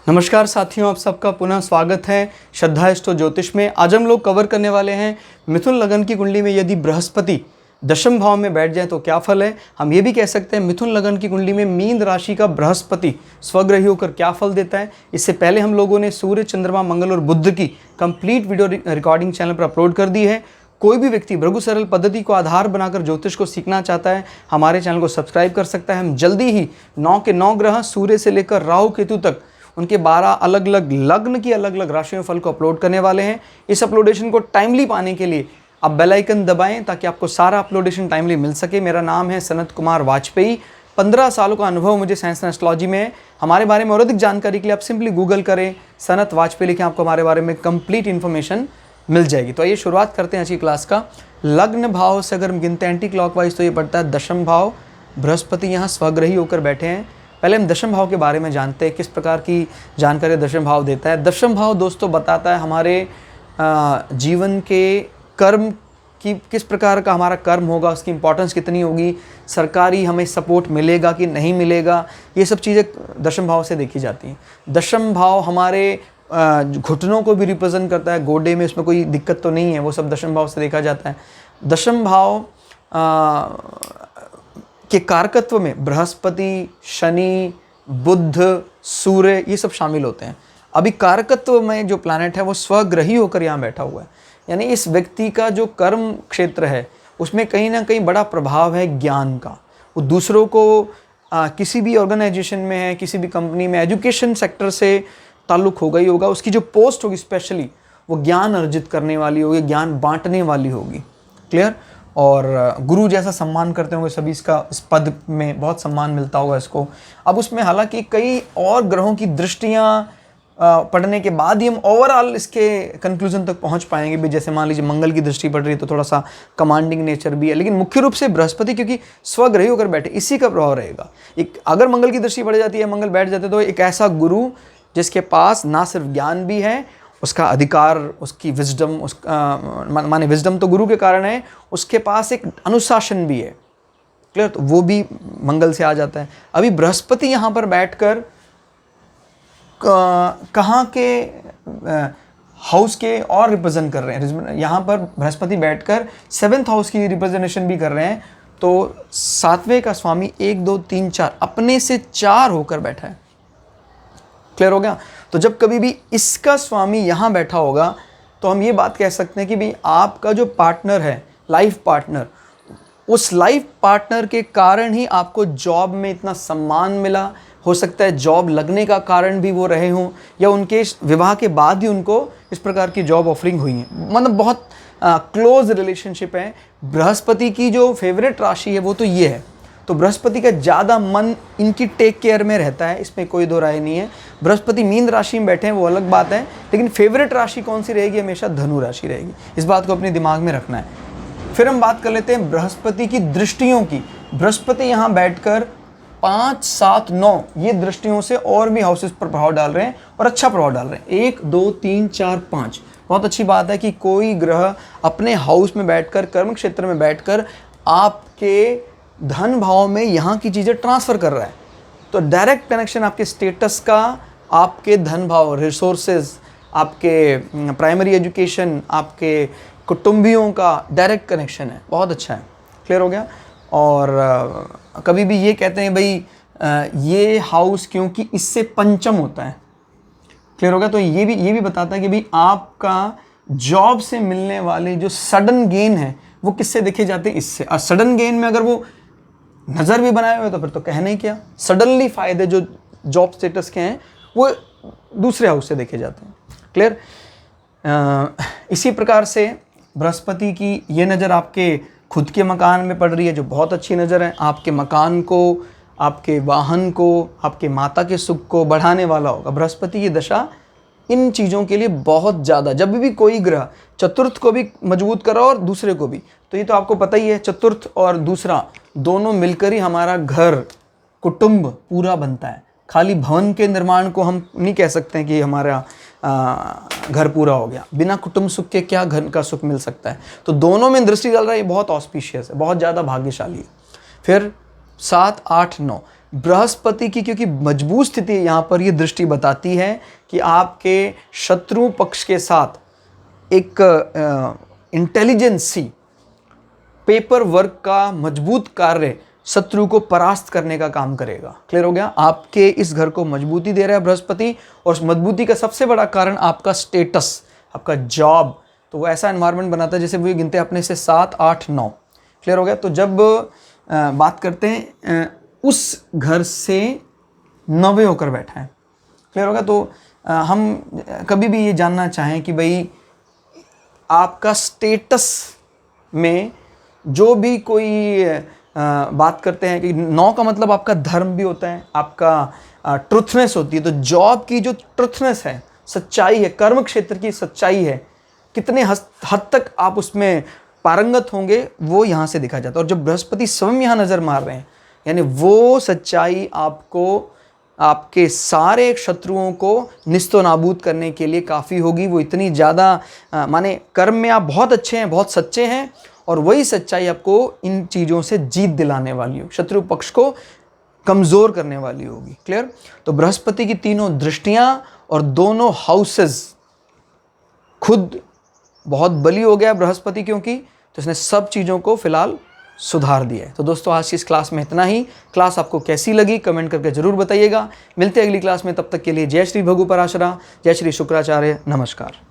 नमस्कार साथियों, आप सबका पुनः स्वागत है श्रद्धा एस्ट्रो ज्योतिष में। आज हम लोग कवर करने वाले हैं मिथुन लगन की कुंडली में यदि बृहस्पति दशम भाव में बैठ जाए तो क्या फल है। हम ये भी कह सकते हैं मिथुन लगन की कुंडली में मीन राशि का बृहस्पति स्वग्रही होकर क्या फल देता है। इससे पहले हम लोगों ने सूर्य, चंद्रमा, मंगल और बुध की कंप्लीट वीडियो रिकॉर्डिंग चैनल पर अपलोड कर दी है। कोई भी व्यक्ति भृगु सरल पद्धति को आधार बनाकर ज्योतिष को सीखना चाहता है, हमारे चैनल को सब्सक्राइब कर सकता है। हम जल्दी ही 9 के 9 ग्रह सूर्य से लेकर राहु केतु तक उनके 12 अलग अलग लग्न की अलग अलग राशियों फल को अपलोड करने वाले हैं। इस अपलोडेशन को टाइमली पाने के लिए आप बेल आइकन दबाएं ताकि आपको सारा अपलोडेशन टाइमली मिल सके। मेरा नाम है सनत कुमार वाजपेयी। 15 सालों का अनुभव मुझे साइंस एंड एस्ट्रोलॉजी में है। हमारे बारे में और अधिक जानकारी के लिए आप सिंपली गूगल करें, सनत वाजपेयी लिखें, आपको हमारे बारे में कंप्लीट इन्फॉर्मेशन मिल जाएगी। तो आइए शुरुआत करते हैं आज की क्लास का। लग्न भाव से अगर हम गिनते हैं एंटी क्लॉकवाइज तो ये पड़ता है दशम भाव। बृहस्पति यहाँ स्वग्रही होकर बैठे हैं। पहले हम दशम भाव के बारे में जानते हैं, किस प्रकार की जानकारी दशम भाव देता है। दशम भाव दोस्तों बताता है हमारे जीवन के कर्म की, किस प्रकार का हमारा कर्म होगा, उसकी इंपॉर्टेंस कितनी होगी, सरकारी हमें सपोर्ट मिलेगा कि नहीं मिलेगा, ये सब चीज़ें दशम भाव से देखी जाती हैं। दशम भाव हमारे घुटनों को भी रिप्रेजेंट करता है, गोडे में उसमें कोई दिक्कत तो नहीं है, वो सब दशम भाव से देखा जाता है। दशम भाव के कारकत्व में बृहस्पति, शनि, बुध, सूर्य ये सब शामिल होते हैं। अभी कारकत्व में जो प्लैनेट है वो स्वग्रही होकर यहाँ बैठा हुआ है, यानी इस व्यक्ति का जो कर्म क्षेत्र है उसमें कहीं ना कहीं बड़ा प्रभाव है ज्ञान का। वो दूसरों को किसी भी ऑर्गेनाइजेशन में है, किसी भी कंपनी में, एजुकेशन सेक्टर से ताल्लुक़ होगा ही होगा। उसकी जो पोस्ट होगी स्पेशली वो ज्ञान अर्जित करने वाली होगी, ज्ञान बांटने वाली होगी। क्लियर। और गुरु जैसा सम्मान करते होंगे सभी, इसका इस पद में बहुत सम्मान मिलता होगा इसको। अब उसमें हालांकि कई और ग्रहों की दृष्टियाँ पढ़ने के बाद ही हम ओवरऑल इसके कंक्लूजन तक पहुंच पाएंगे भी। जैसे मान लीजिए मंगल की दृष्टि पड़ रही है तो थोड़ा सा कमांडिंग नेचर भी है, लेकिन मुख्य रूप से बृहस्पति क्योंकि स्वग्रही होकर बैठे इसी का प्रभाव रहेगा। एक अगर मंगल की दृष्टि पड़ जाती है, मंगल बैठ जाते तो एक ऐसा गुरु जिसके पास ना सिर्फ ज्ञान भी है, उसका अधिकार, उसकी विजडम, उसका माने विजडम तो गुरु के कारण है, उसके पास एक अनुशासन भी है। क्लियर। तो वो भी मंगल से आ जाता है। अभी बृहस्पति यहाँ पर बैठकर कहाँ के हाउस के और रिप्रेजेंट कर रहे हैं। यहाँ पर बृहस्पति बैठकर 7th हाउस की रिप्रेजेंटेशन भी कर रहे हैं। तो 7वें का स्वामी 1, 2, 3, 4 अपने से 4 होकर बैठा है। क्लियर हो गया। तो जब कभी भी इसका स्वामी यहाँ बैठा होगा तो हम ये बात कह सकते हैं कि भाई आपका जो पार्टनर है, लाइफ पार्टनर, उस लाइफ पार्टनर के कारण ही आपको जॉब में इतना सम्मान मिला। हो सकता है जॉब लगने का कारण भी वो रहे हों, या उनके विवाह के बाद ही उनको इस प्रकार की जॉब ऑफरिंग हुई है। मतलब बहुत क्लोज रिलेशनशिप है। बृहस्पति की जो फेवरेट राशि है वो तो ये है। तो बृहस्पति का ज़्यादा मन इनकी टेक केयर में रहता है, इसमें कोई दो राय नहीं है। बृहस्पति मीन राशि में बैठे हैं वो अलग बात है, लेकिन फेवरेट राशि कौन सी रहेगी? हमेशा धनु राशि रहेगी। इस बात को अपने दिमाग में रखना है। फिर हम बात कर लेते हैं बृहस्पति की दृष्टियों की। बृहस्पति यहाँ बैठकर 5, 7, 9 ये दृष्टियों से और भी हाउसेस पर प्रभाव डाल रहे हैं और अच्छा प्रभाव डाल रहे हैं। 1, 2, 3, 4, 5 बहुत अच्छी बात है कि कोई ग्रह अपने हाउस में बैठकर, कर्म क्षेत्र में बैठकर आपके धन भाव में यहाँ की चीज़ें ट्रांसफ़र कर रहा है। तो डायरेक्ट कनेक्शन आपके स्टेटस का, आपके धन भाव, रिसोर्सेज, आपके प्राइमरी एजुकेशन, आपके कुटुंबियों का डायरेक्ट कनेक्शन है, बहुत अच्छा है। क्लियर हो गया। और कभी भी ये कहते हैं भाई ये हाउस क्योंकि इससे पंचम होता है। क्लियर हो गया। तो ये भी बताता है कि भाई आपका जॉब से मिलने वाले जो सडन गेन है वो किससे देखे जाते हैं? इससे। और सडन गेन में अगर वो नज़र भी बनाए हुए तो फिर तो कहने ही क्या। सडनली फ़ायदे जो जॉब स्टेटस के हैं वो दूसरे हाउस से देखे जाते हैं। क्लियर। इसी प्रकार से बृहस्पति की ये नज़र आपके खुद के मकान में पड़ रही है, जो बहुत अच्छी नज़र है। आपके मकान को, आपके वाहन को, आपके माता के सुख को बढ़ाने वाला होगा। बृहस्पति की दशा इन चीज़ों के लिए बहुत ज़्यादा, जब भी कोई ग्रह चतुर्थ को भी मजबूत करो और दूसरे को भी, तो ये तो आपको पता ही है, चतुर्थ और दूसरा दोनों मिलकर ही हमारा घर, कुटुंब पूरा बनता है। खाली भवन के निर्माण को हम नहीं कह सकते हैं कि हमारा घर पूरा हो गया। बिना कुटुंब सुख के क्या घर का सुख मिल सकता है। तो दोनों में दृष्टि डाल रहा है, ये बहुत ऑस्पिशियस है, बहुत ज़्यादा भाग्यशाली है। फिर 7, 8, 9 बृहस्पति की क्योंकि मजबूत स्थिति है यहाँ पर, ये दृष्टि बताती है कि आपके शत्रु पक्ष के साथ एक इंटेलिजेंसी, पेपर वर्क का मजबूत कार्य शत्रु को परास्त करने का काम करेगा। क्लियर हो गया? आपके इस घर को मजबूती दे रहा है बृहस्पति, और उस मजबूती का सबसे बड़ा कारण आपका स्टेटस, आपका जॉब। तो वो ऐसा एनवायरनमेंट बनाता है जैसे वो गिनते हैं अपने से 7, 8, 9। क्लियर हो गया? तो जब बात करते हैं उस घर से 9वें होकर बैठा है, क्लियर होगा? तो हम कभी भी ये जानना चाहें कि भाई आपका स्टेटस में जो भी कोई बात करते हैं कि 9 का मतलब आपका धर्म भी होता है, आपका ट्रुथनेस होती है। तो जॉब की जो ट्रुथनेस है, सच्चाई है, कर्म क्षेत्र की सच्चाई है, कितने हद तक आप उसमें पारंगत होंगे, वो यहाँ से दिखा जाता है। और जब बृहस्पति स्वयं यहाँ नज़र मार रहे हैं, यानी वो सच्चाई आपको आपके सारे शत्रुओं को निस्तो नाबूद करने के लिए काफ़ी होगी। वो इतनी ज़्यादा माने कर्म में आप बहुत अच्छे हैं, बहुत सच्चे हैं, और वही सच्चाई आपको इन चीज़ों से जीत दिलाने वाली हो, शत्रु पक्ष को कमज़ोर करने वाली होगी। क्लियर? तो बृहस्पति की तीनों दृष्टियां और दोनों हाउसेस, खुद बहुत बली हो गया बृहस्पति क्योंकि, तो इसने सब चीज़ों को फिलहाल सुधार दिया है। तो दोस्तों आज की इस क्लास में इतना ही। क्लास आपको कैसी लगी कमेंट करके ज़रूर बताइएगा। मिलते हैं अगली क्लास में, तब तक के लिए जय श्री भगु पराशरा, जय श्री शुक्राचार्य, नमस्कार।